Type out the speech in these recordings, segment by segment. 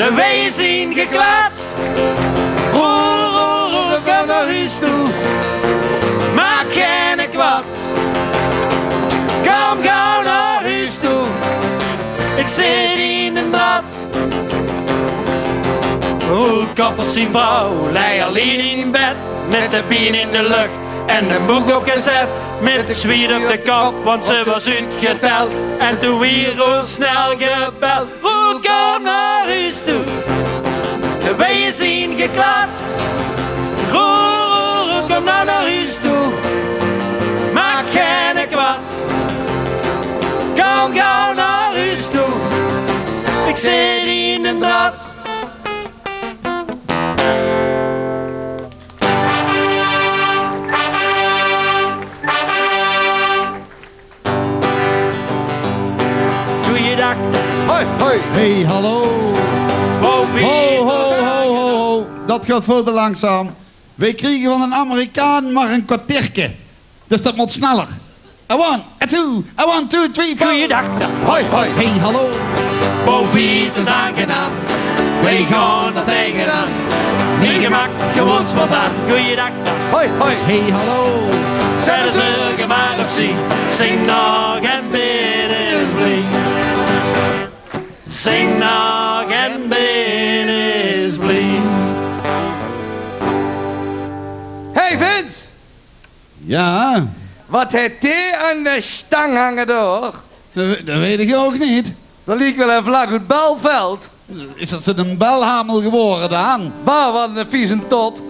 De weeën zien geklatst. Roer, kom naar huis toe. Maak geen kwad. Kom gauw naar huis toe. Ik zit in een draad. Roelkoppers zien vrouw, lei alleen in bed. Met de been in de lucht en een boek op gezet. Met de zwier op de kop, want ze was uitgeteld. En toen weer Roel snel gebeld. Roel, kom naar huis toe. De weeën zien geklatst. Roel, kom nou naar huis toe. Maak geen kwad. Kom gauw naar huis toe. Ik zit in een draad. Goeiedag. Hoi, hoi. Hey, hallo. Ho, ho, ho, ho, ho. Dat gaat veel te langzaam. Wij kregen van een Amerikaan maar een kwartiertje. Dus dat moet sneller. A one, a one, two, three, four. Goeiedag. Hoi, hoi. Hey, hallo. Boviet is aangedaan. Wij gaan dat tegenaan. Niet gemak, gewoon spontaan. Goeiedag. Hoi, hoi. Hey, hallo. Zetten ze gemaakt op zien. Zing nog en binnen is blij. Zing nog en binnen is blij. Hey Vince. Ja, Wat heeft die aan de stang hangen door? dat weet ik ook niet. Dat liep wel een vlag uit Belveld. Is dat ze een belhamel geworden dan? Bah, wat een vieze tot.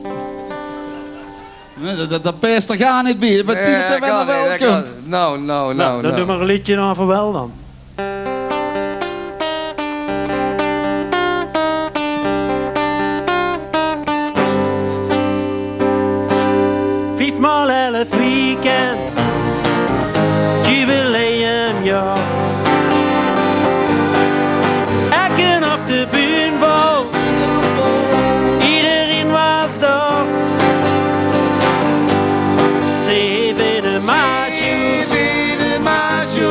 Dat peest er gar niet bij. Wat doet het wel welkom? Nou. Nou, dan doe maar een liedje nou voor wel dan. Vijfmaal 11 weekend, jubileumjaar. Ekken op de buurtbouw, iedereen was daar. 7 maart,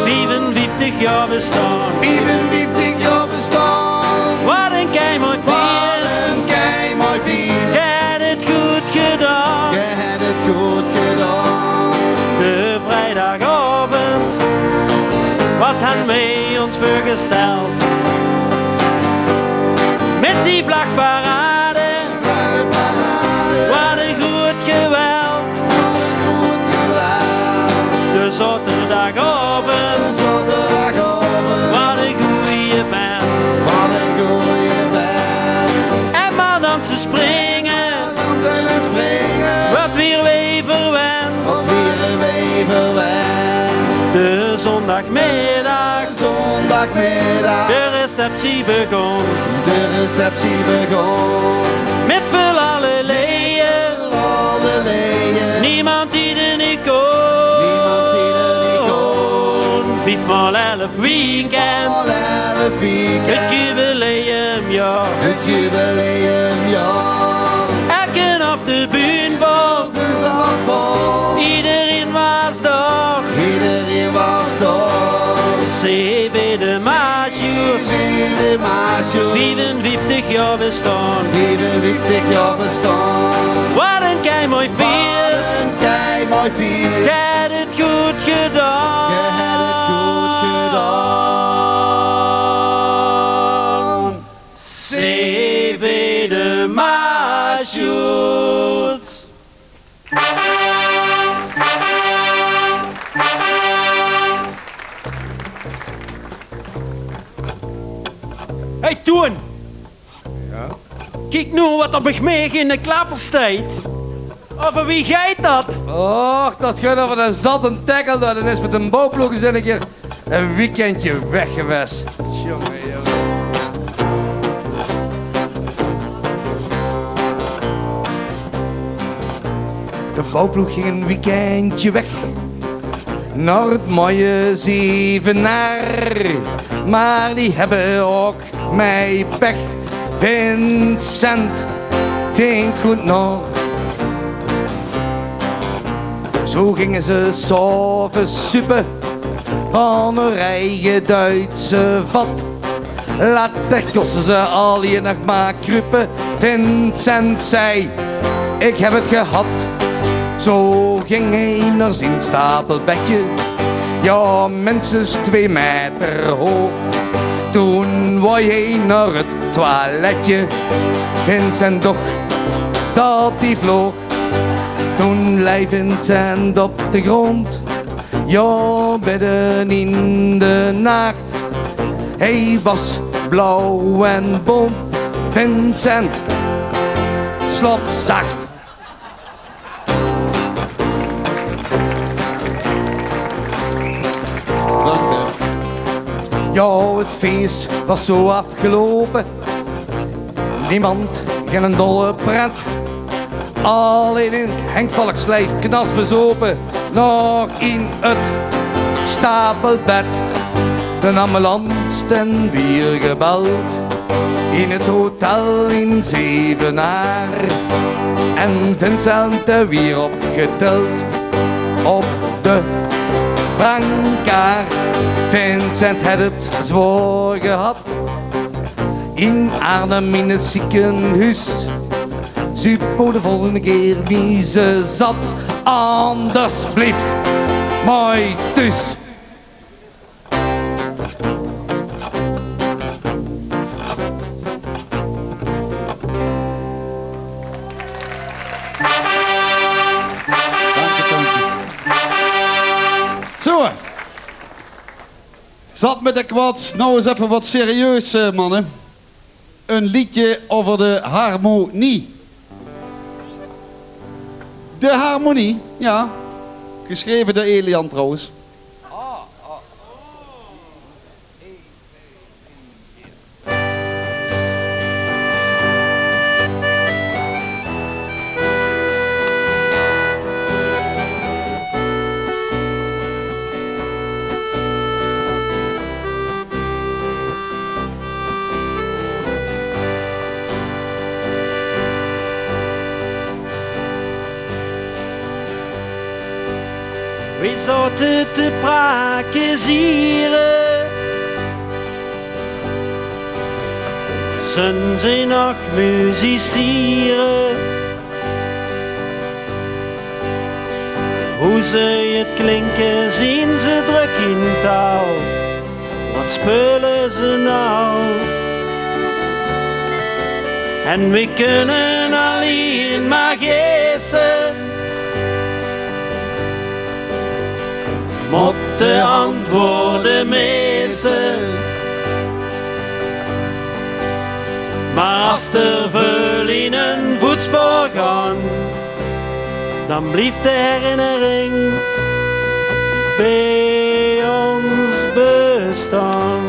55 jaar bestaan. 55 jaar bestaan. Wat een keimooi feest, Een kei mooi vier. je hebt het goed gedaan. Je hebt het goed gedaan. De vrijdagavond, wat hadden wij ons voorgesteld? Met die vlagparade, wat een goed geweld. De zaterdagavond, wat een goeie band. En maar dansen springen, wat weer wij verwend. De zondagmiddag, Zondagmiddag, de receptie begon. de receptie begon. Met veel alleluia, Al de leien, niemand die er niet kon. niemand die er niet kon. 5x11 weekend, Al 11 weekend, het jubileumjaar. het jubileumjaar. Ekken op de buurtbal, De Zandvoort, iedereen was daar. iedereen was daar. 7 maart, De Maasjoe, 55 jaar bestaan. 55 jaar bestaan. Wat een keimooi feest, Een kei mooi vier. je hebt het goed gedaan. Je hebt het goed gedaan. 7 maart, Hey Toon! Ja? Kijk nu wat er begmeeg in de klapperstijd. Over wie gaat dat? Och, dat gaat over een zatte tackle. Dat is met een bouwploeg eens een keer een weekendje weg geweest. Jongen. De bouwploeg ging een weekendje weg naar het mooie Zevenaar. Maar die hebben ook mij pech. Vincent, denk goed na. Zo gingen ze s'avonds suppen van een eigen Duitse vat. Laat de kosten ze al je nog maar kruipen. Vincent zei, ik heb het gehad. Zo ging hij naar zijn stapelbedje. Ja, minstens 2 meter hoog. Toen wou hij naar het toiletje. Vincent doch dat hij vloog. Toen lei Vincent op de grond. Ja, midden in de nacht. Hij was blauw en bont. Vincent, slap zacht. Ja, het feest was zo afgelopen. Niemand geen een dolle pret. Alleen in Henk Valksleid knasbezopen. Nog in het stapelbed. De ambulance ten weer gebeld. In het hotel in Zevenaar. En Vincent er weer opgeteld. Op de brancard. Vincent had het zwaar gehad. In Arnhem in het ziekenhuis. Zupo de volgende keer niet ze zat. Anders blijft mooi thuis. Zo. Zat met de kwads. Nou eens even wat serieus, mannen. Een liedje over de harmonie. De harmonie, ja. Geschreven door Elian trouwens. We zaten te prakkezieren. Ze zijn nog musicieren. Hoe ze het klinken zien ze druk in touw. Wat spelen ze nou? En we kunnen alleen maar gissen. Moeten antwoorden missen. Maar als er veel in een voetspoor gaan, dan blijft de herinnering bij ons bestaan.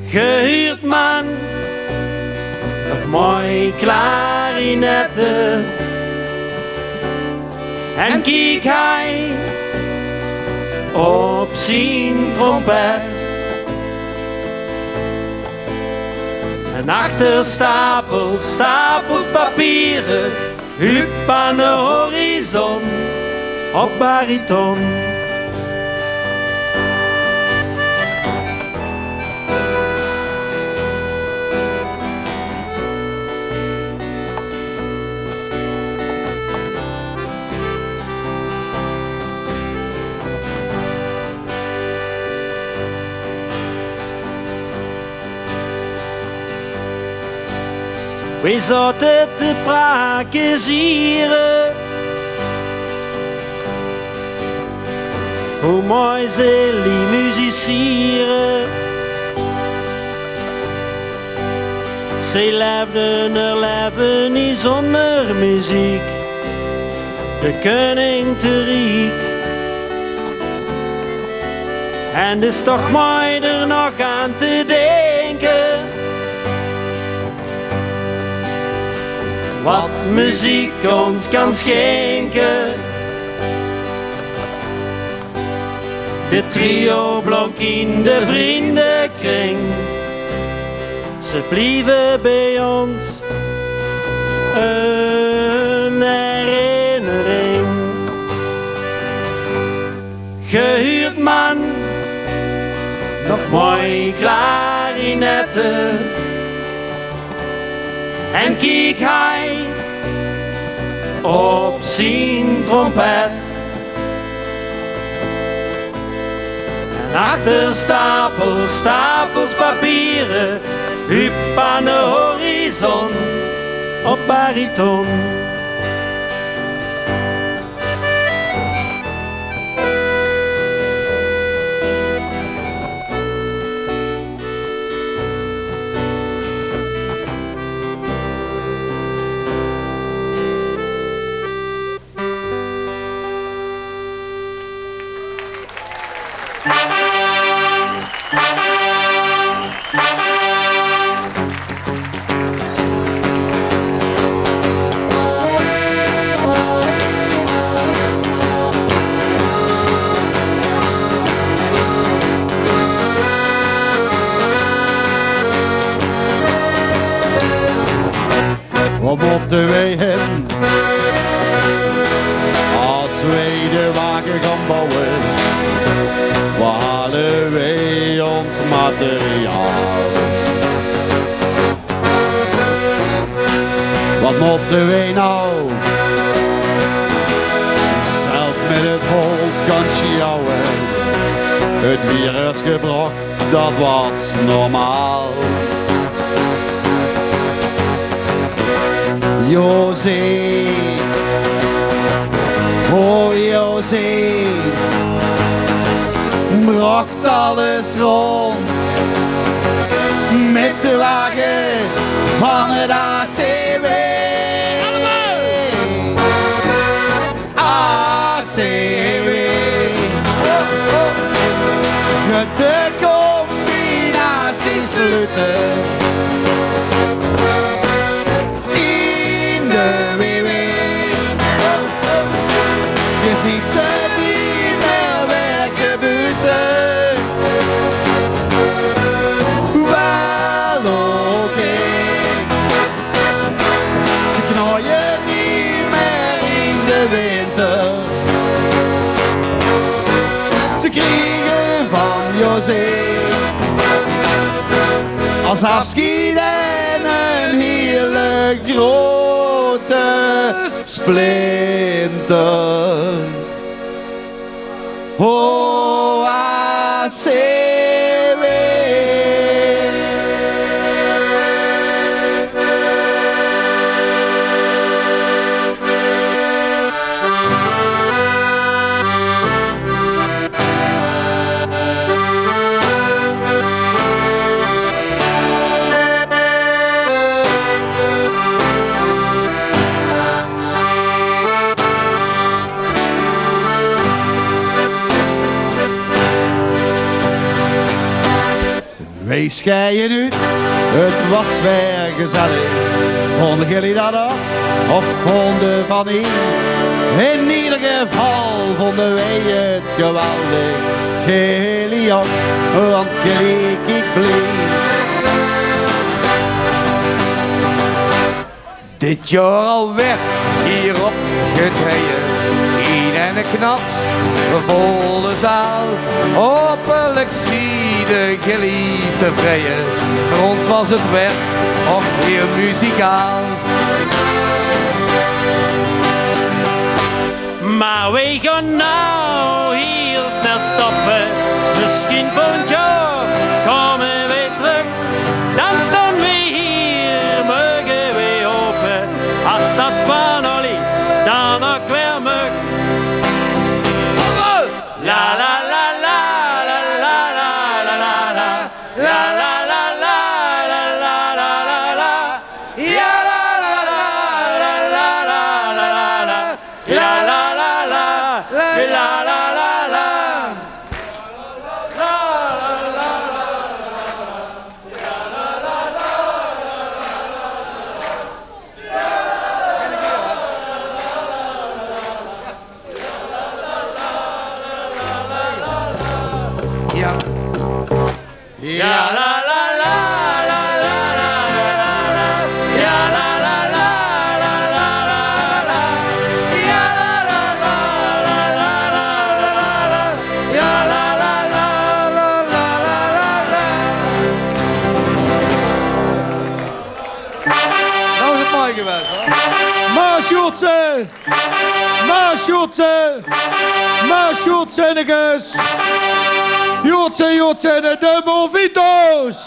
Gehuurd man, nog mooi klarinetten. En kijk hij op zijn trompet. En achter stapels papieren. Hup aan de horizon op bariton. We zaten te prakkezieren. Hoe mooi ze musicieren. Ze leefden er leven niet zonder muziek. De koning te riek. En het is toch mooi er nog aan te denken. Wat muziek ons kan schenken. De trio blonk in de vriendenkring. Ze blieven bij ons een herinnering. Gehuurd man, nog mooi klarinetten. En kijk hij op zijn trompet. En achter stapels papieren, hup aan de horizon op bariton. Wat moeten wij hebben als wij de wagen gaan bouwen? Waar halen wij ons materiaal? Wat moeten wij nou zelf met het hoofd gaan sjouwen? Het virus gebracht, dat was normaal. José, oh José, bracht alles rond met de wagen van het ACW. ACW, de combinatie sluiten. Je ziet ze niet meer werken buiten. Wel oké. Ze knooien niet meer in de winter. Ze kriegen van José als afschied en een hele grote splinter. Oh, ACW. Wij scheiden uit, het was weer gezellig. Vonden jullie dat ook? Of vonden van niet? In ieder geval vonden wij het geweldig. Jullie ook, want jullie ik bleef. dit jaar alweer hierop getreden. Iedereen en een knats, een volle zaal. Hopelijk zie de gilly tevreden. Voor ons was het weer ook heel muzikaal. Maar we gaan nou heel snel stoppen. Misschien volgend jaar komen we terug. Dan staan we hier, mogen we hopen. Als dat van Olly dan ook weer mag. La la la la la la la la la la la la la la la la la la la ja la la la la la la la la la la la la la la la Ja. ja la la la la la la la la ja la la la la la la la ja la la la la la la la ja la la la la la la la Maasjoetsen! Maasjoetsen! Maasjoetsenniges! Joetsen, de Movito's!